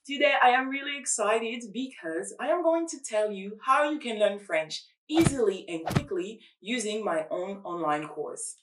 Today I am really excited because I am going to tell you how you can learn French easily and quickly using my own online course.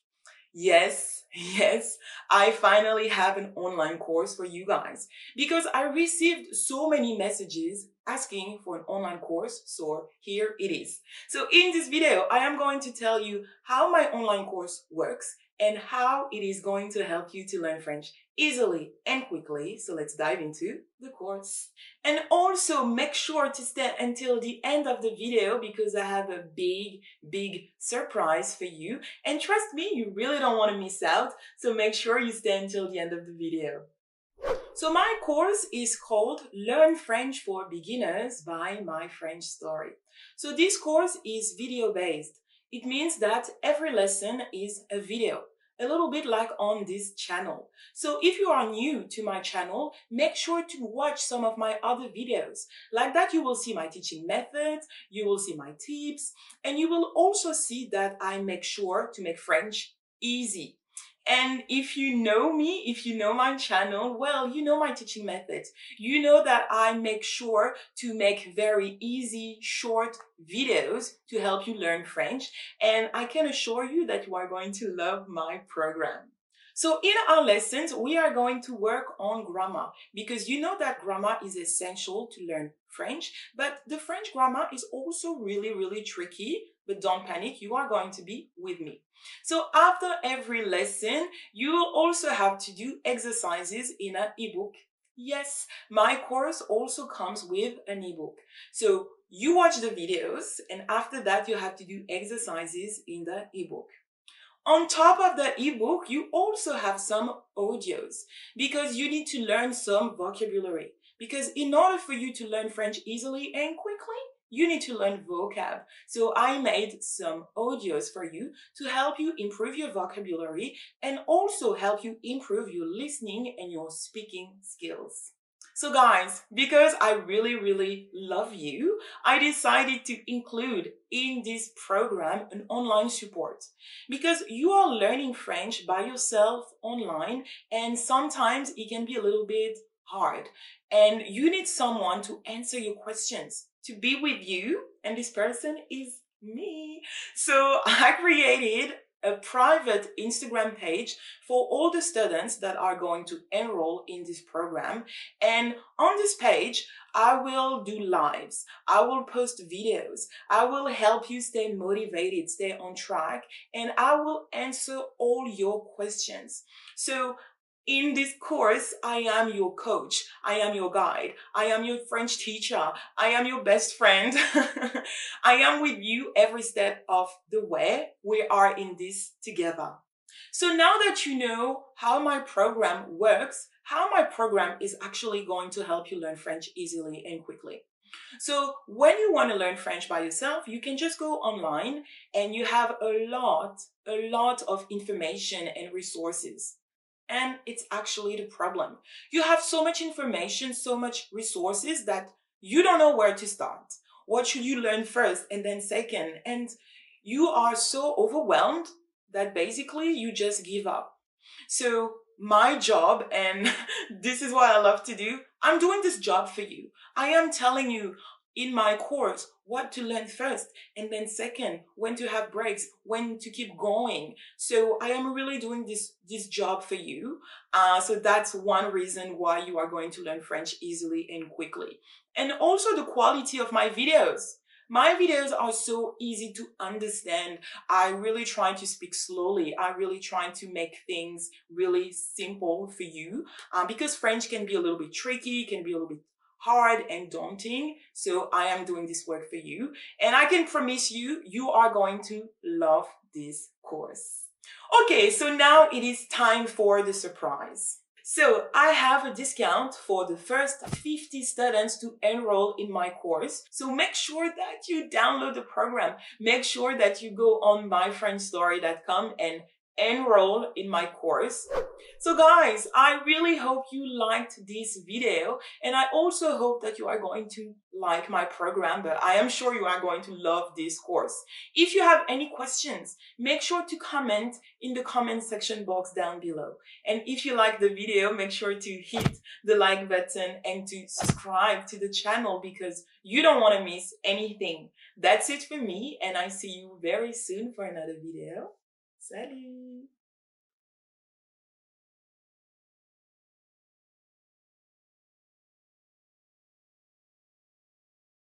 Yes, yes, I finally have an online course for you guys because I received so many messages asking for an online course, so here it is. So in this video, I am going to tell you how my online course works and how it is going to help you to learn French easily and quickly. So let's dive into the course. And also make sure to stay until the end of the video because I have a big surprise for you. And trust me, you really don't want to miss out, so make sure you stay until the end of the video. So my course is called Learn French for Beginners by My French Story. So this course is video based. It means that every lesson is a video, a little bit like on this channel. So if you are new to my channel, make sure to watch some of my other videos. Like that, you will see my teaching methods, you will see my tips, and you will also see that I make sure to make French easy. And if you know me, if you know my channel, well, you know my teaching methods. You know that I make sure to make very easy, short videos to help you learn French. And I can assure you that you are going to love my program. So in our lessons, we are going to work on grammar because you know that grammar is essential to learn French, but the French grammar is also really tricky. But don't panic, you are going to be with me. So after every lesson, you will also have to do exercises in an ebook. Yes, my course also comes with an ebook. So you watch the videos and after that you have to do exercises in the ebook. On top of the ebook, you also have some audios because you need to learn some vocabulary. Because in order for you to learn French easily and quickly, you need to learn vocab. So I made some audios for you to help you improve your vocabulary and also help you improve your listening and your speaking skills. So guys, because I really love you, I decided to include in this program an online support because you are learning French by yourself online and sometimes it can be a little bit hard and you need someone to answer your questions, to be with you, and this person is me. So I created a private Instagram page for all the students that are going to enroll in this program. And on this page, I will do lives. I will post videos. I will help you stay motivated, stay on track, and I will answer all your questions. So in this course, I am your coach. I am your guide. I am your French teacher. I am your best friend. I am with you every step of the way. We are in this together. So now that you know how my program works, how my program is actually going to help you learn French easily and quickly. So when you want to learn French by yourself, you can just go online and you have a lot of information and resources. And it's actually the problem. You have so much information, so much resources that you don't know where to start. What should you learn first and then second? And you are so overwhelmed that basically you just give up. So my job, and this is what I love to do, I'm doing this job for you. I am telling you in my course what to learn first and then second, when to have breaks, when to keep going. So I am really doing this job for you. So that's one reason why you are going to learn French easily and quickly. And also the quality of my videos. My videos are so easy to understand. I really try to speak slowly. I really try to make things really simple for you because French can be a little bit tricky, can be a little bit hard and daunting. So I am doing this work for you. And I can promise you, you are going to love this course. Okay, so now it is time for the surprise. So I have a discount for the first 50 students to enroll in my course. So make sure that you download the program. Make sure that you go on myfrenchstory.com and enroll in my course. So guys, I really hope you liked this video, and I also hope that you are going to like my program, but I am sure you are going to love this course. If you have any questions, make sure to comment in the comment section box down below. And if you like the video, make sure to hit the like button and to subscribe to the channel because you don't want to miss anything. That's it for me, and I see you very soon for another video. Salut!